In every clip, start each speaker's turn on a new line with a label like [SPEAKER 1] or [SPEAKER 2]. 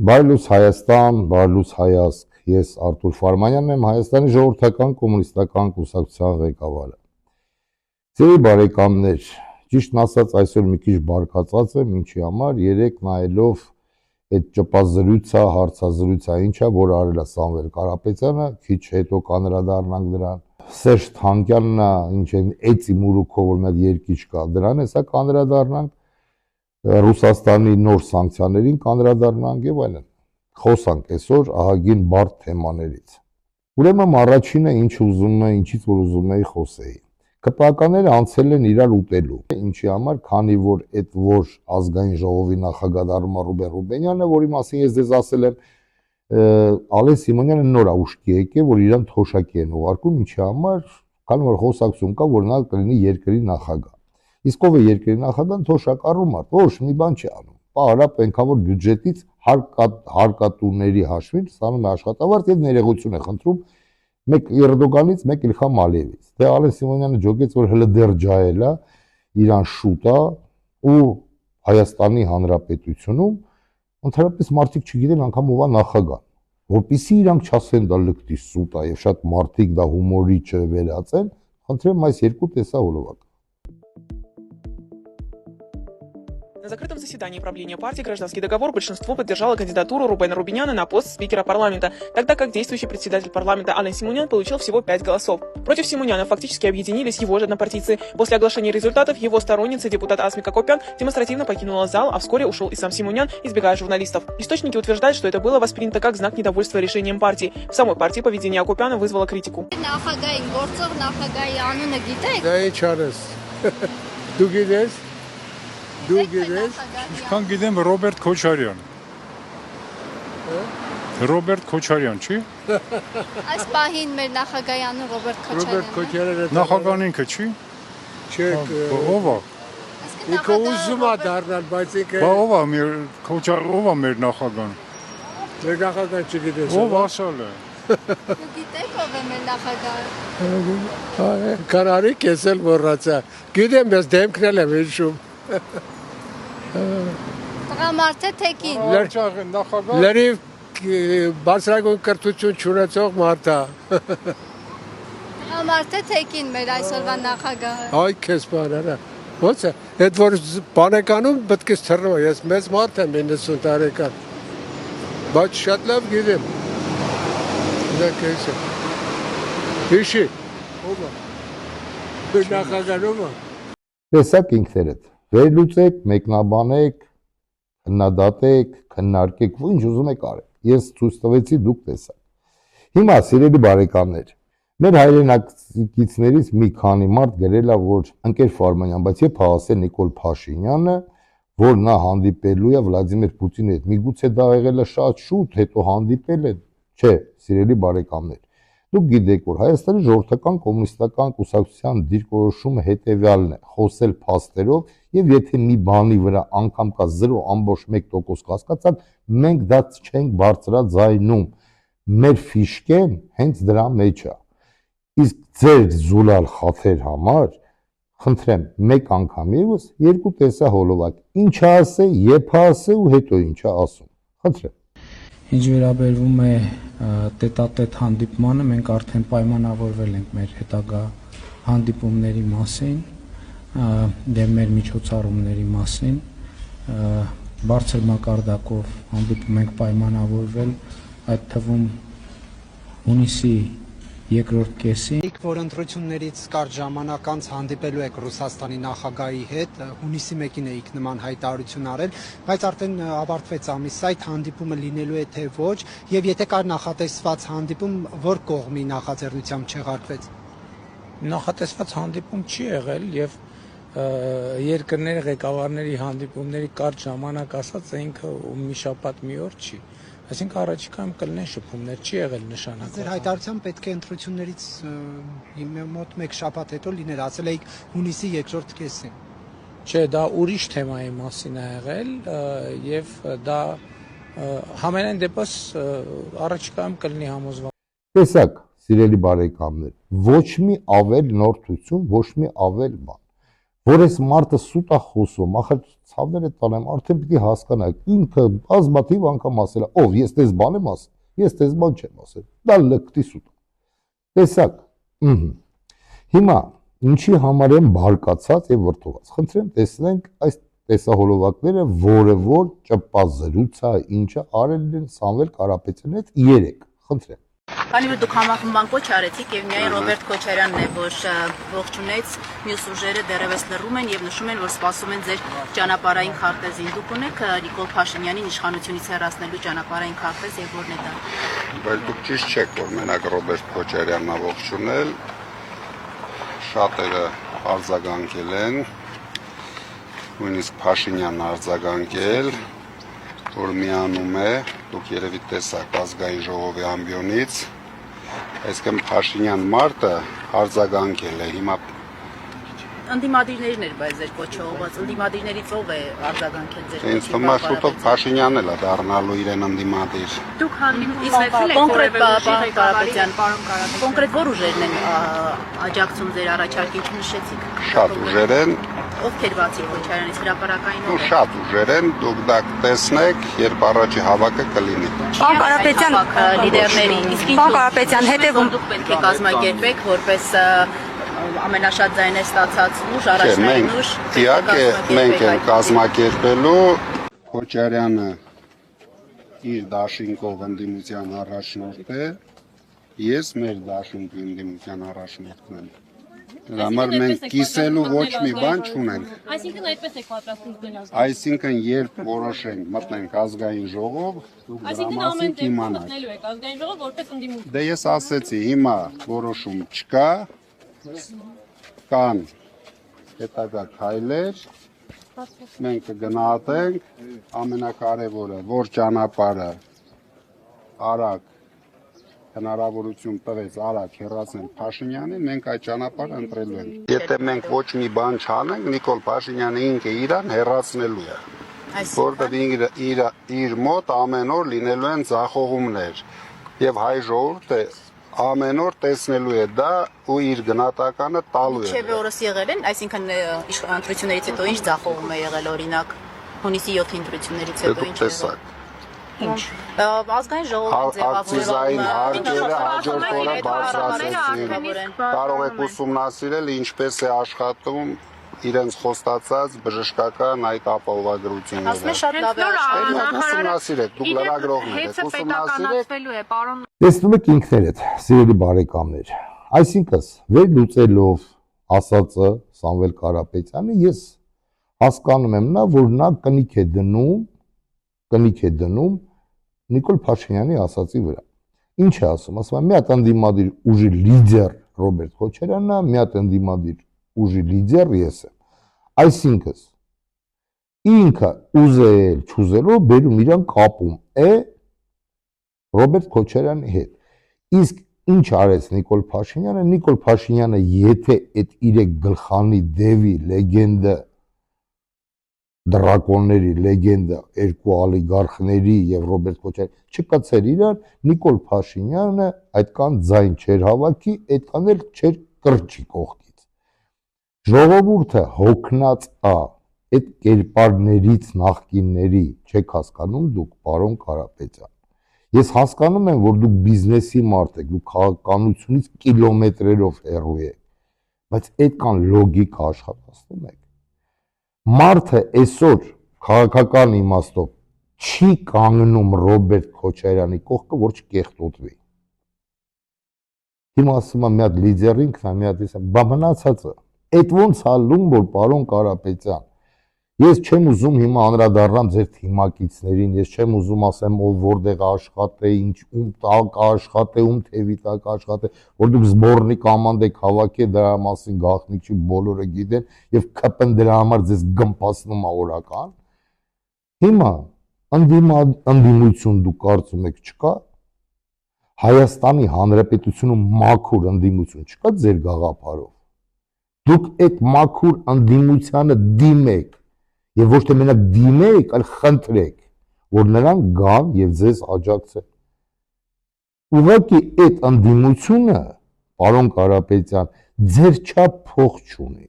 [SPEAKER 1] Բարելուց Հայաստան, բարելուց Հայազգ, ես Արթուր Ֆարմանյանն եմ, Հայաստանի ժողովրդական կոմունիստական կուսակցության ղեկավարը։ Ձեր բարեկամներ, ճիշտն ասած այսօր մի քիչ բարկացած եմ, ինչի համար, երեք նայելով այդ ճպազրույցը, հարցազրույցը, ինչա, որ արել է Սամվել Կարապետյանը, քիչ հետո կանրադառնանք դրան։ Սերժ Թանկյանն ինչ են էծի մուրուքով որ մի հատ երկիչ կա, դրան հեսա կանրադառնանք Ռուսաստանի նոր սանկցիաներին կանրադառնանք եւ այլն։ Խոսանք այսօր ահագին բարդ թեմաներից։ Ուրեմն առաջինը ինչ ուզում եմ, ինչից որ ուզում եի խոսեի։ ԿՊԱ-ականները անցել են իրար ուտելու։ Ինչի համար, քանի որ այդ որ ազգային ժողովի նախագահ դառնում է Ռուբեն Ռուբենյանը, որի մասին ես ձեզ ասել եմ, Ալեն Սիմոնյանը նոր է ուշքի եկել, որ իրան թոշակի են ուղարկում, ինչի համար, քանի որ խոսակցություն կա, որ նա կլինի երկրի նախագահ։ Իսկ ով է երկրի նախագահն, թոշակառու մարդ, ոչ մի բան չի անում։ Պահարա պենքավոր բյուջետից հարկատուների հաշվին ստանում է աշխատավարձ եւ ներողություն է խնդրում մեկ Էրդոգանից, մեկ Իլխամ Ալիևից։ Դե Ալեն Սիմոնյանը ջոգեց, որ հələ դեռ ջահել է, իրան շուտ է ու Հայաստանի Հանրապետությունում ընդհանրապես մարդիկ չգիտեն անգամ ով է նախագահ, որպեսզի իրանք չասեն դա լկտի սուտ է եւ շատ մարդիկ դա հումորի չվերածեն, խնդրեմ այս երկու տեսահոլովակ։
[SPEAKER 2] На закрытом заседании правления партии «Гражданский договор» большинство поддержало кандидатуру Рубена Рубеняна на пост спикера парламента, тогда как действующий председатель парламента Ален Симонян получил всего 5 голосов. Против Симоняна фактически объединились его же однопартийцы. После оглашения результатов его сторонница, депутат Асмика Копян, демонстративно покинула зал, а вскоре ушел и сам Симонян, избегая журналистов. Источники утверждают, что это было воспринято как знак недовольства решением партии. В самой партии поведение Акопяна вызвало критику.
[SPEAKER 3] Դու գիտես, ինչքան գիտեմ Ռոբերտ Քոչարյան։ Ռոբերտ Քոչարյան, չի։
[SPEAKER 4] Այս պահին մեր նախագահյանը Ռոբերտ
[SPEAKER 3] Քոչարյանը։ Նախագահն ինքը չի։ Չէ, ով է։ Ինքը ուզում է դառնալ, բայց ինքը։ Բա ով է մեր նախագահն։ Մեր նախագահը չգիտես։ Ով ասել է։
[SPEAKER 4] Դու գիտեք ով է մեր նախագահը։
[SPEAKER 3] Կարարի քեզ էլ մոռացա։ Գիտեմ, ես դեմքն եմ հիշում։
[SPEAKER 4] Տղամարդը թեկին։
[SPEAKER 3] Լրիվ բարձրագույն կրթություն չունեցող մարդ է։
[SPEAKER 4] Տղամարդը թեկին մեր այսօրվա նախագահը։
[SPEAKER 3] Այ քեզ բան արա։ Ո՞նց է։ Այդ որ բանականում պետք է թռնում է, ես մեծ մարդ եմ 90 տարեկան։ Բայց շատ լավ գիտեմ։ Դա քեզ է։ Հիշի։ Ո՞վ է։ Մեր նախագահն ո՞վ է։
[SPEAKER 1] Տեսակ ինքներդ վերլուծեք, մեկնաբանեք, քննադատեք, քննարկեք, ու ինչ ուզում եք արեք։ Ես ցույց տվեցի, դուք տեսաք։ Հիմա սիրելի բարեկամներ, մեր հայրենակիցներից մի քանի մարդ գրել է, որ ընկեր Ֆարմանյան, բայց երբ հասել Նիկոլ Փաշինյանը, որ նա հանդիպելու է Վլադիմիր Պուտինի հետ, միգուցե դա եղել է շատ շուտ, հետո հանդիպել են։ Չէ, սիրելի բարեկամներ, դուք գիտեք, որ Հայաստանի ժողովրդական կոմունիստական կուսակցության դիրքորոշումը հետևյալն է՝ խոսել փաստերով, եւ եթե մի բանի վրա անգամ կա 0.1% կասկածան, մենք դա չենք բարձրաձայնում։ Մեր ֆիշկեն հենց դրա մեջ է։ Իսկ ձեր զուլալ խաթեր համար, խնդրեմ, մեկ անգամ եւս երկու տեսահոլովակ, ինչ ասե, երբ ասե ու հետո ինչ է ասում։ Խնդրեմ։
[SPEAKER 5] Ինչ վերաբերվում է տետատետ հանդիպմանը, մենք արդեն պայմանավորվել ենք մեր հետագա հանդիպումների մասին եւ մեր միջոցառումների մասին, բարձր մակարդակով հանդիպում ենք պայմանավորվել, այդ թվում հունիսի երկրորդ կեսին։
[SPEAKER 6] Որ ընտրություններից կարճ ժամանակ անց հանդիպելու եք Ռուսաստանի նախագահի հետ, հունիսի 1-ին եք նման հայտարարություն արել, բայց արդեն ավարտվեց ամիսը, այդ հանդիպումը լինելու է թե ոչ, եւ եթե կար նախատեսված հանդիպում, որ կողմի նախաձեռնությամբ չեղարկվեց։
[SPEAKER 5] Նախատեսված հանդիպում չի եղել եւ երկրների ղեկավարների հանդիպումների կարճ ժամանակ ասած ինքը մի շաբաթ մի օր չի։ Այսինքն առաջիկայում կլինեն շփումներ, չի եղել նշանակված։
[SPEAKER 6] Ձեր հայտարարությամբ պետք է ընտրություններից մոտ 1 շաբաթ հետո լիներ, ասել եք հունիսի երկրորդ կեսին։
[SPEAKER 5] Չէ, դա ուրիշ թեմայի մասին է եղել եւ դա համենայն դեպս առաջիկայում կլինի համոզված։
[SPEAKER 1] Տեսակ, սիրելի բարեկամներ, ոչ մի ավել նորթություն, ոչ մի ավել բան։ որ այս մարդը սուտ է խոսում, ախր ցավները տանեմ, արդեն պիտի հասկանաք, ինքը բազմաթիվ անգամ ասել է, ով ես դες բան եմ ասել, ես դες բան չեմ ասել, դա լկտի սուտ։ Տեսակ, հիմա ինչի համար եմ բարկացած եւ վրդոված։ Խնդրեմ տեսնենք այս տեսահոլովակները, որը որ ճպազրուցա, ինչը արել են Սամվել Կարապետյանի հետ 3, խնդրեմ։
[SPEAKER 7] Քանի որ դուք համախմբան կոչ արեցիք եւ միայն Ռոբերտ Քոչարյանն է, որ ողջունեց, մյուս ուժերը դեռևս լռում են եւ նշում են, որ սպասում են ձեր ճանապարհային քարտեզին։ Դուք ունեք Նիկոլ Փաշինյանին իշխանությունից հեռացնելու ճանապարհային քարտեզ եւ որն է դա։
[SPEAKER 8] Բայց դուք ճիշտ չեք, որ մենակ Ռոբերտ Քոչարյանն է ողջունել, շատերը արձագանքել են, նույնիսկ Փաշինյանն արձագանքել, որ միանում է, դուք երևի տեսաք ազգային ժողովի ամբիոնից, այսինքն Փաշինյան մարդը արձագանքել է, հիմա
[SPEAKER 7] Ընդդիմադիրներն էր բայց ձեր կոչը ուղղված, ընդդիմադիրներից ով է արձագանքել ձեր կոչին։
[SPEAKER 8] ինձ թվում է շուտով Փաշինյանն էլ է դառնալու իրեն ընդդիմադիր։
[SPEAKER 7] Դուք կոնկրետ պարոն Կարապետյան, կոնկրետ որ ուժերն են աջակցում ձեր առաջարկին չնշեցիք։
[SPEAKER 8] Շատ ուժեր են,
[SPEAKER 7] Ովքեր բացի Քոչարյանից հրապարակային
[SPEAKER 8] ու շատ ուժեր են, դուք դա կտեսնեք, երբ առաջի հավաքը կլինի։
[SPEAKER 7] Պարոն Կարապետյան, լիդերների, իսկ
[SPEAKER 9] Պարոն Կարապետյան, հետևում
[SPEAKER 7] դուք պետք է կազմակերպեք որպես ամենաշատ ձայներ ստացած ուժ, առաջնային ուժ։
[SPEAKER 8] Իհարկե մենք ենք կազմակերպելու Քոչարյանը իր դաշինքով ընդդիմության առաջնորդ է, ես մեր դաշինքի ընդդիմության առաջնորդն եմ։ Դրա համար մենք կիսելու ոչ մի բան չունենք։
[SPEAKER 9] Այսինքն այդպես եք պատրաստվում գնել ազգային։
[SPEAKER 8] Այսինքն երբ որոշենք մտնենք ազգային ժողով, դուք դրա
[SPEAKER 9] Այսինքն
[SPEAKER 8] մասին
[SPEAKER 9] ամեն դեպքում
[SPEAKER 8] կիմանաք։
[SPEAKER 9] մտնելու եք ազգային ժողով որպես ընդդիմություն։
[SPEAKER 8] Դե ես ասեցի, հիմա որոշում չկա, կան հետագա քայլեր, մենք կգնահատենք, ամենակարևորը, որ ճանապարհը արագ հնարավորություն տվեց արագ հեռացնել Փաշինյանին, մենք այդ ճանապարհը ընտրելու ենք։ Եթե մենք ոչ մի բան չանենք, Նիկոլ Փաշինյանը ինքը իրան հեռացնելու է։ Որտեղ իր մոտ ամեն օր լինելու են ձախողումներ եւ հայ ժողովուրդը ամեն օր տեսնելու է դա ու իր գնահատականը տալու է։
[SPEAKER 7] Չէ՞ օրս եղել են, այսինքն ընտրություններից հետո ինչ ձախողում է եղել օրինակ հունիսի 7-ի ընտրություններից հետո ինչ եղել։ Ինչ ազգային ժողովի
[SPEAKER 8] ձևավորումը հարկերը հաջորդ օրը բարձրացեցին։ Կարող եք ուսումնասիրել ինչպես է աշխատում իրենց խոստացած բժշկական այդ ապահովագրությունը։
[SPEAKER 7] Ասում շատ լավ է աշխատում։
[SPEAKER 8] Ուսումնասիրեք, դուք լրագրողներ եք, ուսումնասիրեք։
[SPEAKER 1] Տեսնում եք ինքներդ, սիրելի բարեկամներ, այսինքն վերլուծելով ասածը Սամվել Կարապետյանի, ես հասկանում եմ նա, որ նա կնիք է դնում Նիկոլ Փաշինյանի ասածի վրա։ Ինչ է ասում, ասում է մի հատ ընդդիմադիր ուժի լիդեր Ռոբերտ Քոչարյանն է, մի հատ ընդդիմադիր ուժի լիդեր ես եմ։ Այսինքն ինքը ուզել չուզելով բերում իրան կապում է Ռոբերտ Քոչարյանի հետ։ Իսկ ինչ արեց Նիկոլ Փաշինյանը, Նիկոլ Փաշինյանը եթե այդ իր գլխանի դևի լեգենդը դրակոնների լեգենդը երկու օլիգարխների եւ Ռոբերտ Քոչարյանի չկացեր իրար, Նիկոլ Փաշինյանը այդքան ձայն չեր հավաքի, այդքան էլ չեր կրճի կողքից։ Ժողովուրդը հոգնած է այդ կերպարներից նախկինների, չեք հասկանում դուք, պարոն Կարապետյան։ Ես հասկանում եմ, որ դուք բիզնեսի մարդ եք, դուք քաղաքականությունից կիլոմետրերով հեռու եք, բայց այդքան լոգիկա աշխատացնում եք։ Մարդը այսօր քաղաքական իմաստով չի կանգնում Ռոբերտ Քոչարյանի կողքը, որ չկեղտոտվի։ Հիմա ասում եմ մի հատ լիդերին, մի հատ էս, բա մնացածը։ Այդ ոնց ալում, որ պարոն Կարապետյան, ես չեմ ուզում հիմա անդրադառնամ ձեր թիմակիցներին, ես չեմ ուզում ասեմ ով որտեղ աշխատե, ինչ ում տակ աշխատե, ում թևի տակ աշխատե, որ դուք զբորնի կոմանդ եք հավաքել, դրա մասին գաղտնիք չի, բոլորը գիտեն եւ ԿՊ-ն դրա համար ձեզ գմպացնում է օրական։ Հիմա ընդդիմություն դուք կարծում եք չկա։ Հայաստանի Հանրապետությունում մաքուր ընդդիմություն չկա ձեր գաղափարով։ Դուք այդ մաքուր ընդդիմությանը դիմեք եւ ոչ թե մենակ դիմեք, այլ խնդրեք, որ նրանք գան եւ ձեզ աջակցեն։ Ուղղակի այդ ընդդիմությունը, պարոն Կարապետյան, ձեր չափ փող չունի։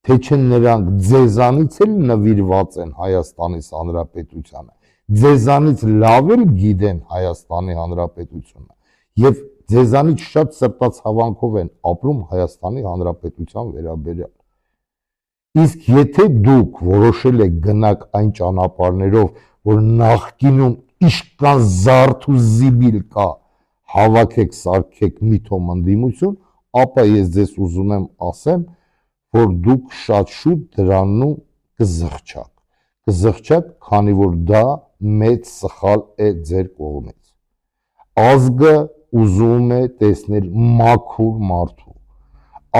[SPEAKER 1] թե չէ նրանք ձեզանից էլ նվիրված են Հայաստանի Հանրապետությանը, ձեզանից լավ էլ գիտեն Հայաստանի Հանրապետությունը եւ ձեզանից շատ սրտացավանքով են ապրում Հայաստանի Հանրապետության վերաբերյալ։ Իսկ եթե դուք որոշել եք գնաք այն ճանապարհներով, որ նախկինում իշքան զարթ ու զիբիլ կա, հավաքեք, սարքեք միթոմ ընդդիմություն, ապա ես ձեզ ուզում եմ ասեմ, որ դուք շատ շուտ դրանու կզղջաք, քանի որ դա մեծ սխալ է ձեր կողմից։ Ազգը ուզում է տեսնել մաքուր մարդու։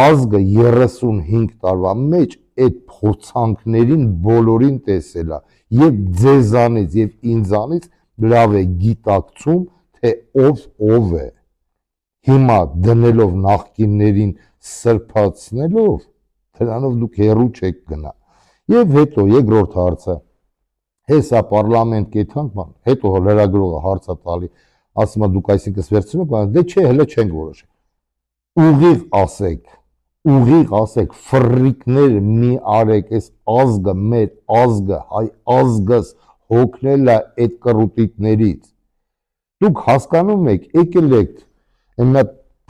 [SPEAKER 1] Ազգը 35 տարվա մեջ այդ փորձանքներին բոլորին տեսել է եւ ձեզանից եւ ինձանից լավ է գիտակցում, թե ով է։ Հիմա դնելով նախկիններին սրբացնելով, դրանով դուք հեռու չեք գնա։ Եվ հետո երկրորդ հարցը, հեսա պարլամենտ կեթանք բան, հետո լրագրողը հարցը տալի, ասում է դուք այսինքն վերցնում եք, դե չէ, հələ չենք որոշել։ Ուղիղ ասեք, ֆրիկներ մի արեք, այս ազգը, մեր ազգը, հայ ազգս հոգնել է այդ կռուտիկներից։ Դուք հասկանում եք, եկել եք, այնա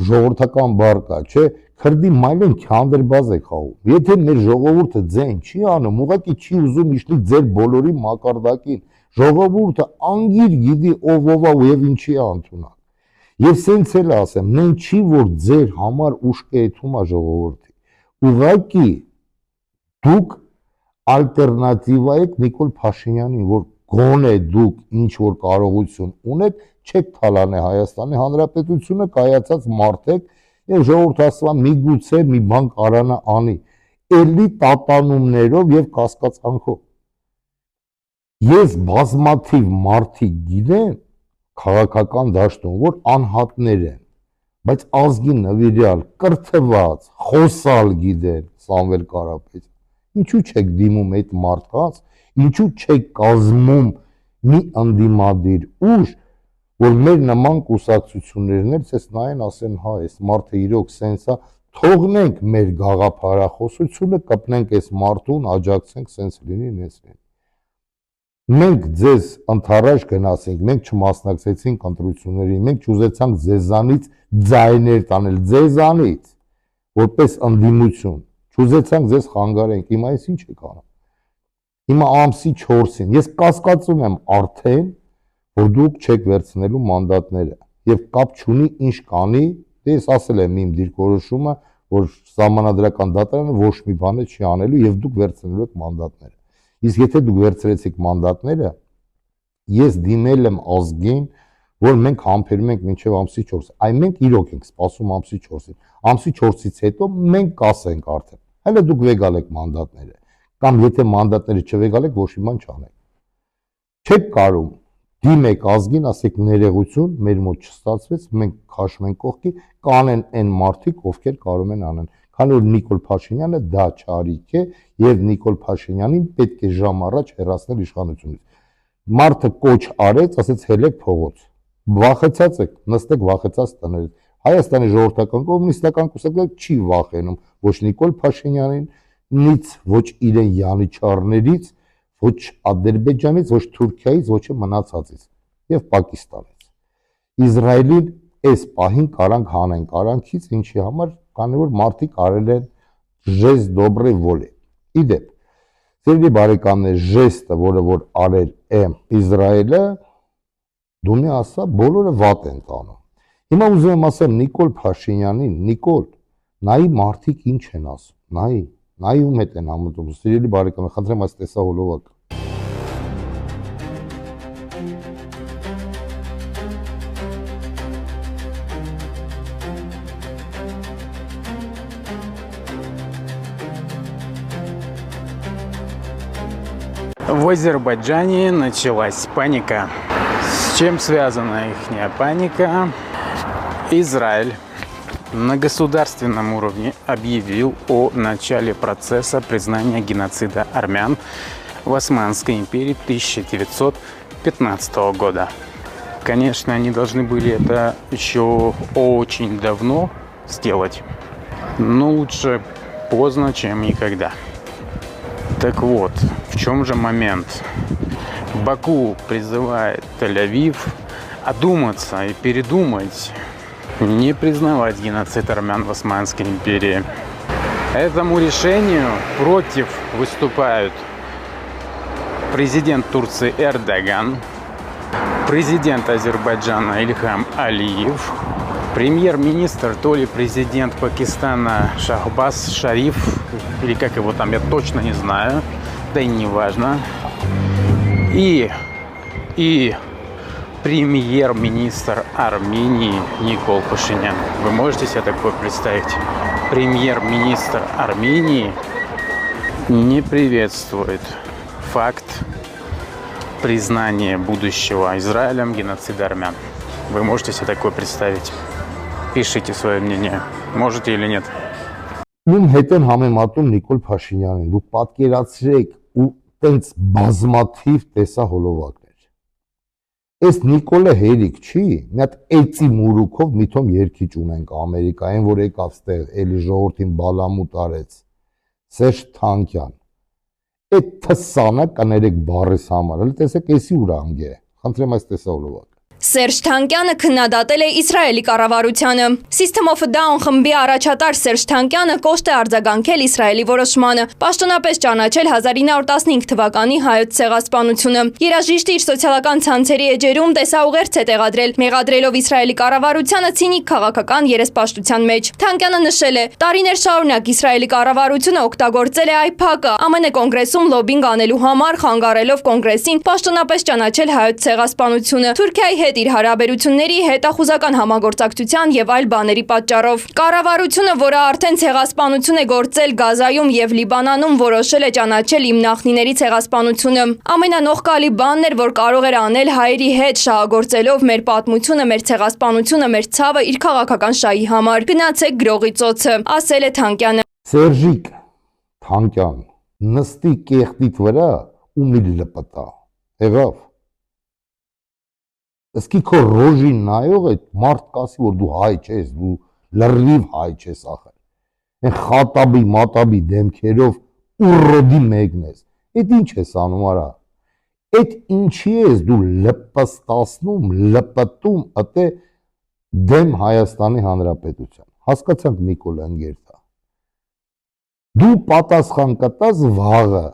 [SPEAKER 1] ժողովրդական բառ կա, չէ, քրդի մայլեն քանդրբազ է խաղում։ Եթե մեր ժողովուրդը ձեն չի անում, ուղղակի չի ուզում իշլի ձեր բոլորի մակարդակին։ Ժողովուրդը անգիր գիտի ով ա եւ ինչի է ընդունակ։ Եվ սենց էլ ասեմ, նեն չի որ ձեր համար ուշկեթում է ժողովրդի։ Ուղղակի դուք ալտերնատիվա եք Նիկոլ Փաշինյանին, որ գոնե դուք ինչ որ կարողություն ունեք, չեք թալանել Հայաստանի Հանրապետությունը, կայացած մարդ եք եւ ժողովուրդը ասում է միգուցե մի բան կարանա անի, էլի տատանումներով եւ կասկածանքով։ Ես բազմաթիվ մարդիկ գիտեմ քաղաքական դաշտում, որ անհատներ են, բայց ազգի նվիրյալ, կրթված, խոսալ գիտեն Սամվել Կարապետ։ Ինչու չեք դիմում այդ մարդկանց, ինչու չեք կազմում մի ընդդիմադիր ուժ, որ մեր նման կուսակցություններն էլ ցես նայեն ասեն, հա, այս մարդը իրոք սենց է, թողնենք մեր գաղափարախոսությունը, կպնենք այս մարդուն, աջակցենք սենց լինի, նես լինի։ Մենք ձեզ ընթառաջ գնացինք, մենք չմասնակցեցինք ընտրություններին, մենք չուզեցանք ձեզանից ձայներ տանել, ձեզանից, որպես ընդդիմություն, չուզեցանք ձեզ խանգարենք, հիմա այս ինչ եք անում։ Հիմա ամսի 4-ին, ես կասկածում եմ արդեն, որ դուք չեք վերցնելու մանդատները եւ կապ չունի ինչ կանի, դե ես ասել եմ իմ դիրքորոշումը, որ սահմանադրական դատարանը ոչ մի բան չի անելու եւ դուք վերցնելու եք մանդատները։ Իսկ եթե դուք վերցրեցիք մանդատները, ես դիմել եմ ազգին, որ մենք համբերում ենք մինչև ամսի 4-ը։ Այ մենք իրոք ենք սպասում ամսի 4-ին։ Ամսի 4-ից հետո մենք կասենք արդեն։ Հələ դուք վեգալեք մանդատները, կամ եթե մանդատները չվեգալեք, ոչ մի բան չանեք։ Չեք կարող դիմեք ազգին, ասեք ներողություն, մեր մոտ չստացվեց, մենք քաշում ենք կողքի, կանեն այն մարդիկ, ովքեր կարող են անեն։ Քանի որ Նիկոլ Փաշինյանը դա չարիք է եւ Նիկոլ Փաշինյանին պետք է ժամ առաջ հեռացնել իշխանությունից։ Մարդը կոչ արեց, ասեց հելեք փողոց։ Վախեցած եք, նստեք վախեցած տներից։ Հայաստանի ժողովրդական կոմունիստական կուսակցությունը չի վախենում ոչ Նիկոլ Փաշինյանից, ոչ իրեն յանիչարներից, ոչ Ադրբեջանից, ոչ Թուրքիայից, ոչ մնացածից եւ Պակիստանից։ Իսրայելին այս պահին կարանք հանեն կարանքից, ինչի համար, քանի որ մարդիկ արել են ժեստ դոբրե վոլե։ Իդեպ, սիրելի բարեկամներ, ժեստը, որը որ արել է Իսրայելը, դու մի ասա, բոլորը վատ են տանում։ Հիմա ուզում եմ ասեմ Նիկոլ Փաշինյանին, Նիկոլ, նայի մարդիկ ինչ են ասում, նայի ում հետ են համոզում, սիրելի բարեկամներ, խնդրեմ այս տեսահոլովակը։
[SPEAKER 10] В Азербайджане началась паника. С чем связана ихняя паника? Израиль на государственном уровне объявил о начале процесса признания геноцида армян в Османской империи 1915 года. Конечно, они должны были это еще очень давно сделать, но лучше поздно, чем никогда. Так вот, в чем же момент? Баку призывает Тель-Авив одуматься и передумать, не признавать геноцид армян в Османской империи. Этому решению против выступают президент Турции Эрдоган, президент Азербайджана Ильхам Алиев, премьер-министр, то ли президент Пакистана Шахбаз Шариф, или как его там, я точно не знаю, да и не важно, и премьер-министр Армении Никол Пашинян. Вы можете себе такое представить? Премьер-министр Армении не приветствует факт признания будущего Израилем геноцида армян. Вы можете себе такое представить? Пишите свое мнение. Можете или нет?
[SPEAKER 1] Ում հետ են համեմատում Նիկոլ Փաշինյանին, դուք պատկերացրեք ու տենց բազմաթիվ տեսահոլովակներ։ Այս Նիկոլը հերիք չի, մի հատ էծի մուրուքով միթոմ երկիչ ունենք Ամերիկայում, որ եկավ ստեղ, էլի ժողովրդին բալամուտ արեց, Սերժ Թանկյան։ Այդ թսանը կներեք բառես համար, հələ տեսեք էսի ուրանգ է, խնդրեմ այս տեսահոլովակ։
[SPEAKER 11] Սերժ Թանկյանը քննադատել է Իսրայելի կառավարությանը։ System of a Down խմբի առաջատար Սերժ Թանկյանը կոշտ է արձագանքել Իսրայելի որոշմանը, պաշտոնապես ճանաչել 1915 թվականի հայոց ցեղասպանությունը։ Երաժիշտը իր սոցիալական ցանցերի էջերում տեսաուղերձ է տեղադրել, մեղադրելով Իսրայելի կառավարությանը ցինիկ քաղաքական երեսպաշտության մեջ։ Թանկյանը նշել է. տարիներ շարունակ Իսրայելի կառավարությունը օգտագործել է AIPAC-ը ԱՄՆ կոնգրեսում լոբինգ անելու համար, խանգարելով կոնգրեսին պաշտոնապես ճանաչել հայոց ցեղասպանությունը։ Թուրքիայի հետ իր հարաբերությունների, հետախուզական համագործակցության եւ այլ բաների պատճառով։ Կառավարությունը, որը արդեն ցեղասպանություն է գործել Գազայում եւ Լիբանանում, որոշել է ճանաչել իմ նախնիների ցեղասպանությունը։ Ամենանողկալի բանն էր, որ կարող էր անել հայերի հետ, շահագործելով մեր պատմությունը, մեր ցեղասպանությունը, մեր ցավը իր քաղաքական շահի համար։ Գնացեք գրողի ծոցը, ասել է Թանկյանը։
[SPEAKER 1] Սերժիկ Թանկյան նստի կեղտիտ վրա ու մի լպտա։ Եղավ։ Ըսկի քո ռոժին նայող այդ մարդ կասի, որ դու հայ չես, դու լրիվ հայ չես ախր։ Այն խատաբի, մատաբի դեմքերով ուռոդի մեկն ես։ Այդ ինչ ես անում արա։ Այդ ինչի ես դու լպստացնում, լպտում ըտե դեմ Հայաստանի Հանրապետության։ Հասկացանք Նիկոլը ընկերտա։ Դու պատասխան կտաս վաղը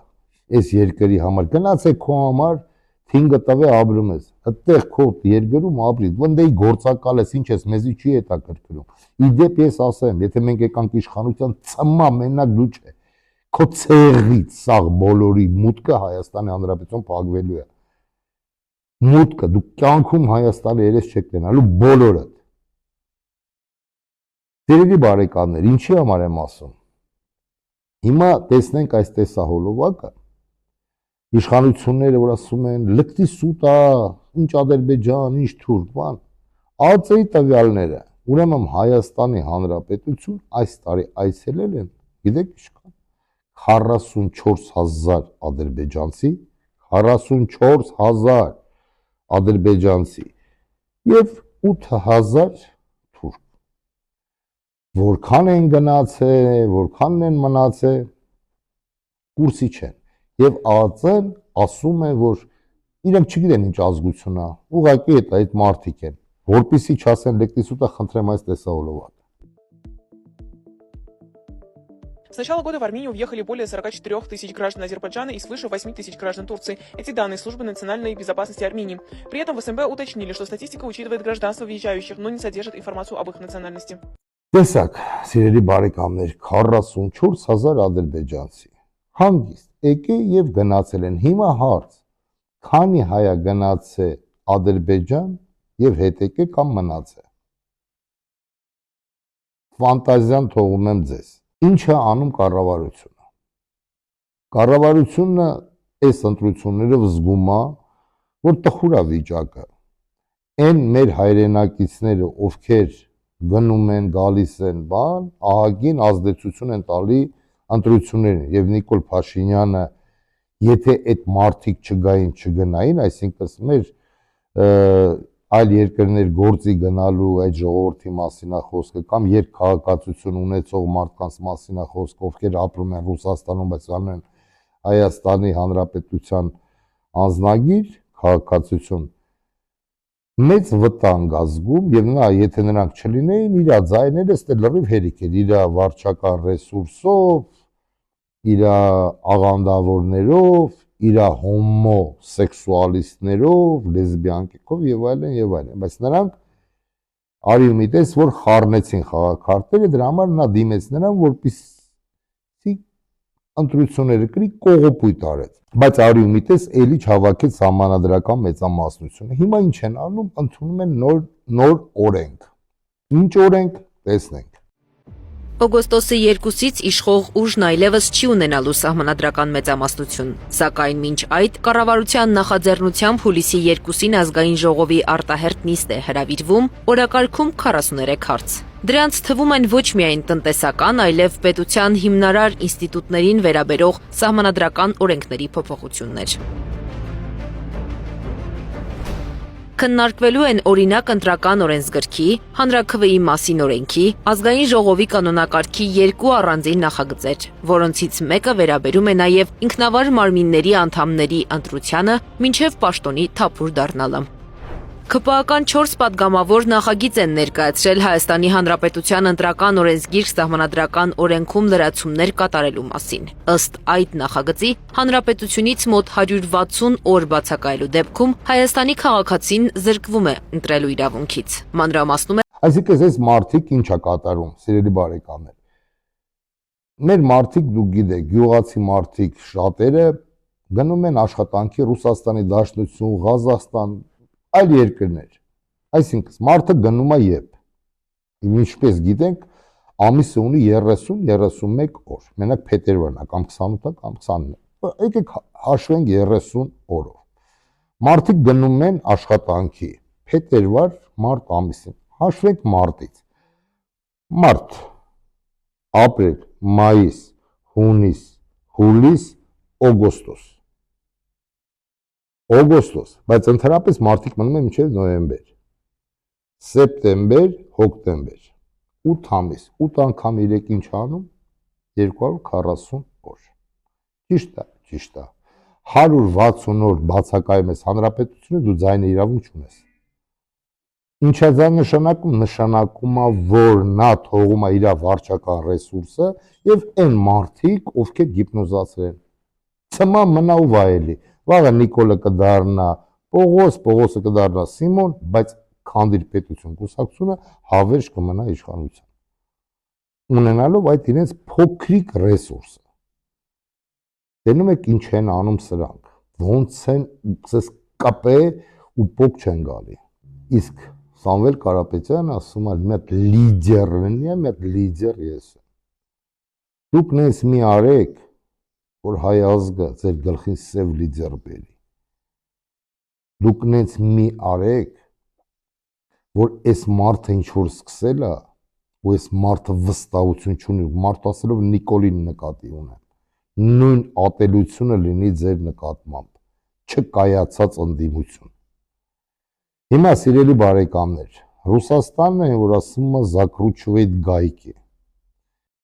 [SPEAKER 1] այս երկրի համար, գնացեք քո համար թինգը տվե ապրում ես, այդտեղ քո երկրում ապրի, վնդեի գործակալ ես, ինչ ես, մեզի չի հետաքրքրում։ Իդեպ ես ասեմ, եթե մենք եկանք իշխանության, ծմա մենակ դու չէ, քո ցեղից սաղ բոլորի մուտքը Հայաստանի Հանրապետություն փակվելու է։ Մուտքը, դու կյանքում Հայաստանի երես չեք տենալու բոլորդ։ Սիրելի բարեկամներ, ինչի համար եմ ասում։ Հիմա տեսնենք այս տեսահոլովակը, իշխանությունները, որ ասում են, լկտի սուտա, ինչ Ադրբեջան, ինչ թուրք, բան, ԱԾ-ի տվյալները, ուրեմն Հայաստանի Հանրապետություն այս տարի այցելել են, գիտեք ինչքան, 44,000 ադրբեջանցի, 44,000 ադրբեջանցի և 8,000 թուրք։ Որքան են գնացել, որքանն են մնացել, կուրսի չեն։ Եվ ԱԾ-ն ասում է, որ իրենք չգիտեն ինչ ազգություն է, ուղղակի այդ մարդիկ են, որպեսզի չասեն լեկտիսուտը, խնդրեմ այս տեսահոլովակը։
[SPEAKER 2] С начала года в Армению въехали более 44 тысяч граждан Азербайджана и свыше 8 тысяч граждан Турции. Эти данные службы национальной безопасности Армении. При этом в СНБ уточнили, что статистика учитывает гражданство въезжающих, но не содержит информацию об их национальности.
[SPEAKER 1] Տեսակ, սիրելի բարեկամներ, 44,000 ադրբեջանցի, հանգիստ, եկե և գնացել են, հիմա հարց, քանի հայ է գնացել Ադրբեջան և հետ եկե կամ մնացել։ Ֆանտազիան թողում եմ ձեզ։ Ինչ է անում կառավարությունը։ Կառավարությունը այս ընտրություններով զգում է, որ տխուր է վիճակը։ Այն մեր հայրենակիցները, ովքեր գնում են, գալիս են, բան, ահագին ազդեցություն են տալի ընտրություններին եւ Նիկոլ Փաշինյանը, եթե այդ մարդիկ չգային, չգնային, այսինքն մեր այլ երկրներ գործի գնալու այդ ժողովրդի մասին է խոսքը կամ երկքաղաքացիություն ունեցող մարդկանց մասին է խոսքը, ովքեր ապրում են Ռուսաստանում, բայց անում են Հայաստանի Հանրապետության անձնագիր քաղաքացիություն, մեծ վտանգ ազգում եւ նա եթե նրանք չլինեին իր ձայները ստե լրիվ հերիք էր իր վարչական ռեսուրսով, իր աղանդավորներով, իր հոմոսեքսուալիստներով, լեսբիянքով եւ այլն, բայց նրանք արի ու միտես որ խառնեցին խաղաքարտերը, դրա համար նա դիմեց նրան, որպեսզի ընտրությունները կրի կողոպույտ արեց, բայց արի ու միտես էլի չհավաքեց համանadrական մեծամասնությունը։ Հիմա ինչ են անում, ընդունում են նոր օրենք։ Ինչ օրենք, տեսնենք։
[SPEAKER 12] Օգոստոսի 2-ից իշխող ուժն այլևս չի ունենալու սահմանադրական մեծամասնություն, սակայն մինչ այդ կառավարության նախաձեռնությամբ հուլիսի 2-ին ազգային ժողովի արտահերթ նիստ է հրավիրվում, օրակարգում 43 հարց։ Դրանց թվում են ոչ միայն տնտեսական, այլև պետության հիմնարար ինստիտուտներին վերաբերող սահմանադրական օրենքների փոփոխություններ։ Քննարկվելու են օրինակ ընտրական օրենսգրքի, հանրաքվեի մասին օրենքի, ազգային ժողովի կանոնակարգի 2 առանձին նախագծեր, որոնցից մեկը վերաբերում է նաև ինքնավար մարմինների անդամների ընտրությանը մինչև պաշտոնի թափուր դառնալը։ ՔՊԱ-ական 4 պատգամավոր նախագիծ են ներկայացրել Հայաստանի Հանրապետության ընտրական օրենսգիր սահմանադրական օրենքում լրացումներ կատարելու մասին։ Ըստ այդ նախագծի, Հանրապետությունից մոտ 160 օր բացակայելու դեպքում Հայաստանի քաղաքացին զրկվում է ընտրելու իրավունքից։ Մանրամասնում է
[SPEAKER 1] Այսինքն այս մարդիկ ինչ է կատարում, սիրելի բարեկամներ։ Մեր մարդիկ, դուք գիտեք, գյուղացի մարդիկ շատերը գնում են աշխատանքի Ռուսաստանի Դաշնություն, Ղազախստան, այլ երկրներ, այսինքն մարդը գնում է երբ, ինչպես գիտենք, ամիսը ունի 30-31 օր, մենակ փետրվարն է, կամ 28-ը, կամ 29-ը, եկեք հաշվենք 30 օրով, մարդիկ գնում են աշխատանքի, փետրվար, մարտ ամիսին, հաշվենք մարտից, մարտ, ապրիլ, մայիս, հունիս, հուլիս, օգոստոս, բայց ընդհանրապես մարդիկ մնում են մինչև նոյեմբեր, սեպտեմբեր, հոկտեմբեր, 8 ամիս, 8 անգամ 3 ինչ անում, 240 օր, ճիշտ է, 160 օր բացակայում ես հանրապետությունը, դու ձայնի իրավունք չունես, ինչ է դա նշանակում, նշանակում է, որ նա թողում է իր վարչական ռեսուրսը և այն մարդիկ, ովքեր գիպնոզացրել են, ծմա մնա ու վայելի, վաղը Նիկոլը կդառնա Պողոս, Պողոսը կդառնա Սիմոն, բայց քանդիր պետություն կուսակցությունը հավերժ կմնա իշխանության, ունենալով այդ իրենց փոքրիկ ռեսուրսը։ Տենում եք ինչ են անում սրանք, ոնց են ցես կապե ու փոք չեն գալի։ Իսկ Սամվել Կարապետյանը ասում է մի հատ լիդեր լինի, մի հատ լիդեր ես եմ։ Դուք նենց մի արեք, որ հայ ազգը ձեր գլխին սև լիդեր բերի։ Դուք նենց մի արեք, որ այս մարդը ինչ-որ սկսել է, ու այս մարդը վստահություն չունի, մարդը ասելով Նիկոլին նկատի ունեմ, նույն ատելությունը լինի ձեր նկատմամբ, չկայացած ընդդիմություն։ Հիմա սիրելի բարեկամներ, Ռուսաստանն է, որ ասում է Զակրուչվեյթ գայքի։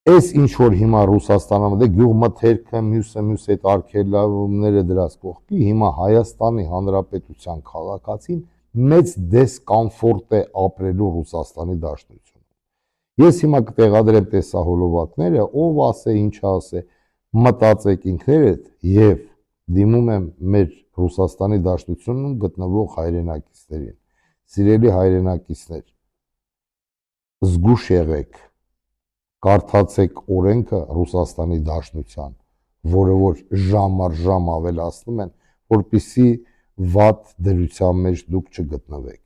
[SPEAKER 1] Այս ինչ որ հիմա Ռուսաստանում դե գյուղմթերքը, մյուսը այդ արգելավումները դրած կողքի, հիմա Հայաստանի Հանրապետության քաղաքացին մեծ դիսկոմֆորտ է ապրելու Ռուսաստանի Դաշնությունում։ Ես հիմա կտեղադրեմ տեսահոլովակները, ով ասե, ինչ ասե, մտածեք ինքներդ եւ դիմում եմ մեր Ռուսաստանի Դաշնությունում գտնվող հայրենակիցներին։ Սիրելի հայրենակիցներ, զգուշ եղեք, կարդացեք օրենքը Ռուսաստանի Դաշնության, որը որ ժամ առ ժամ ավելացնում են, որպեսզի վատ դրության մեջ դուք չգտնվեք։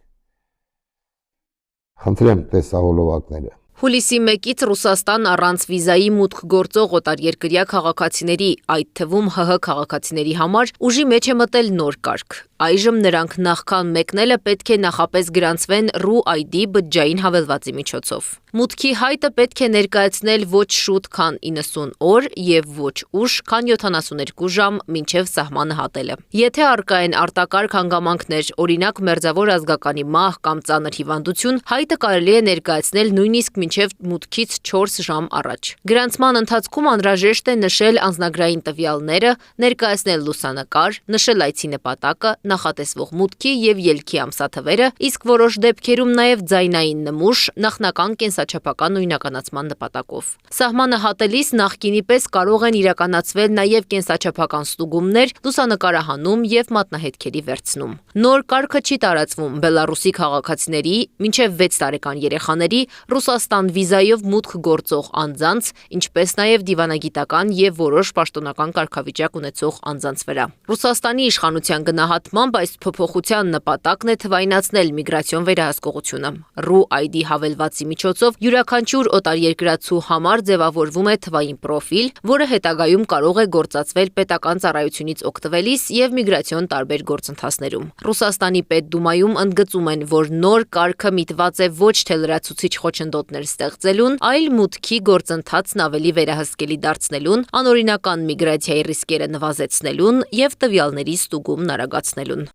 [SPEAKER 1] Խնդրեմ տեսահոլովակները։
[SPEAKER 12] Հուլիսի 1-ից Ռուսաստան առանց վիզայի մուտք գործող օտարերկրյա քաղաքացիների, այդ թվում ՀՀ քաղաքացիների համար ուժի մեջ է մտել նոր կարգ։ Այժմ նրանք նախքան մեկնելը պետք է նախապես գրանցվեն RU-ID բջջային հավելվածի միջոցով։ Մուտքի հայտը պետք է ներկայացնել ոչ շուտ, քան 90 օր եւ ոչ ուշ, քան 72 ժամ մինչեւ սահմանը հատելը։ Եթե առկա են արտակարգ հանգամանքներ, օրինակ մերձավոր ազգականի մահ կամ ծանր հիվանդություն, հայտը կարելի է ներկայացնել նույնիսկ մինչև մուտքից 4 ժամ առաջ։ Գրանցման ընթացքում անհրաժեշտ է նշել անձնագրային տվյալները, ներկայացնել լուսանկար, նշել այցի նպատակը, նախատեսվող մուտքի եւ ելքի ամսաթվերը, իսկ որոշ դեպքերում նաեւ ձայնային նմուշ, նախնական կենսաչափական նույնականացման նպատակով։ Սահմանը հատելիս նախկինի պես կարող են իրականացվել նաեւ կենսաչափական ստուգումներ, լուսանկարահանում եւ մատնահետքերի վերցնում։ Նոր կարգը չի տարածվում Բելարուսի քաղաքացիների, մինչև 6 տարեկան երեխաների, Ռուսաստան վիզայով մուտք գործող անձանց, ինչպես նաեւ դիվանագիտական եւ որոշ պաշտոնական կարգավիճակ ունեցող անձանց վրա։ Ռուսաստանի իշխանության գնահատմամբ այս փոփոխության նպատակն է թվայնացնել միգրացիոն վերահսկողությունը։ RU-ID հավելվածի միջոցով յուրաքանչյուր օտարերկրացու համար ձևավորվում է թվային պրոֆիլ, որը հետագայում կարող է գործածվել պետական ծառայությունից օգտվելիս եւ միգրացիոն տարբեր գործընթացներում։ Ռուսաստանի Պետդումայում ընդգծում են, որ նոր կարգը միտված է ոչ թե լրացուցիչ խոչընդոտներ ստեղծելուն, այլ մուտքի գործընթացն ավելի վերահսկելի դարձնելուն, անօրինական միգրացիայի ռիսկերը նվազեցնելուն եւ տվյալների ստուգումն արագացնելուն։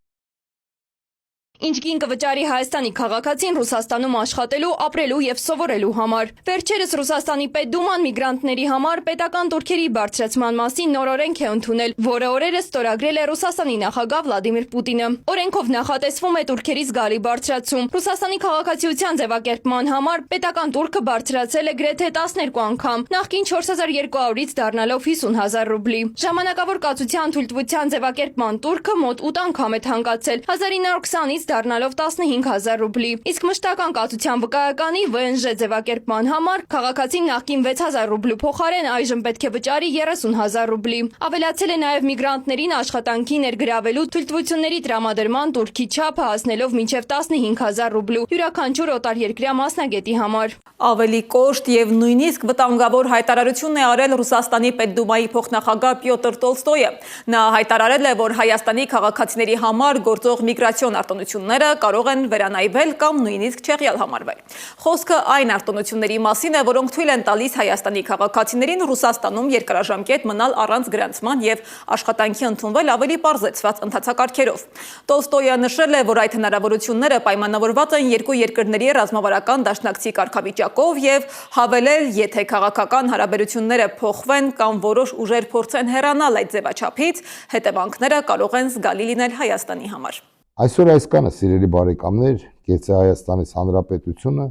[SPEAKER 11] Ինչ գին կվճարի Հայաստանի քաղաքացին Ռուսաստանում աշխատելու, ապրելու եւ սովորելու համար։ Վերջերս Ռուսաստանի Պետդուման միգրանտների համար պետական տուրքերի բարձրացման մասին նոր օրենք է ընդունել, որը օրերս ստորագրել է Ռուսաստանի նախագահ Վլադիմիր Պուտինը։ Օրենքով նախատեսվում է տուրքերի զգալի բարձրացում։ Ռուսաստանի քաղաքացիության ձևակերպման համար պետական տուրքը բարձրացել է գրեթե 12 անգամ, նախկին 4200-ից դառնալով 50,000 ռուբլի։ Ժամանակավոր կացության թույլտվության ձևակերպման տուրքը մոտ 8 անգամ է թանկացել, 1920-ից դառնալով 15,000 ռուբլի, իսկ մշտական կացության վկայականի ՎՆԺ ձևակերպման համար քաղաքացին նախկին 6,000 ռուբլու փոխարեն այժմ պետք է վճարի 30,000 ռուբլի։ Ավելացել է նաև միգրանտներին աշխատանքի ներգրավելու թույլտվությունների տրամադրման տուրքի չափը հասնելով մինչև 15,000 ռուբլու յուրաքանչյուր օտարերկրյա մասնագետի համար։
[SPEAKER 13] Ավելի կոշտ եւ նույնիսկ վտանգավոր հայտարարություն է արել Ռուսաստանի Պետդումայի փոխնախագահ Պյոտր Տոլստոյը։ Նա հայտարարել է, որ Հայաստանի քաղաքացիների համար գործող միգրացիոն արտոնությունները կարող են վերանայվել կամ նույնիսկ չեղյալ համարվել։ Խոսքը այն արտոնությունների մասին է, որոնք թույլ են տալիս Հայաստանի քաղաքացիներին Ռուսաստանում երկարաժամկետ մնալ առանց գրանցման եւ աշխատանքի ընդունվել ավելի պարզեցված ընթացակարգերով։ Տոլստոյը նշել է, որ այդ հնարավորությունները պայմանավորված են երկու երկրների ռազմավարական դաշնակցի կարգավիճակով եւ հավելել, եթե քաղաքական հարաբերությունները փոխվեն կամ որոշ ուժեր փորձեն հեռանալ այդ ձևաչափից, հետևանքները կարող են զգալի լինել Հայաստանի համար։
[SPEAKER 1] Այսօր այս կանը, սիրելի բարեկամներ, գեցե Հայաստանից Հանրապետությունը,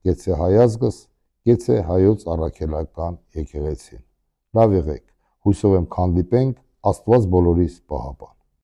[SPEAKER 1] գեցե հայ ազգս, գեցե հայոց առաքելական եկեղեցին։ Լավ եղեք, հույսով եմ քանդիպենք, Աստված բոլորիս պահապան։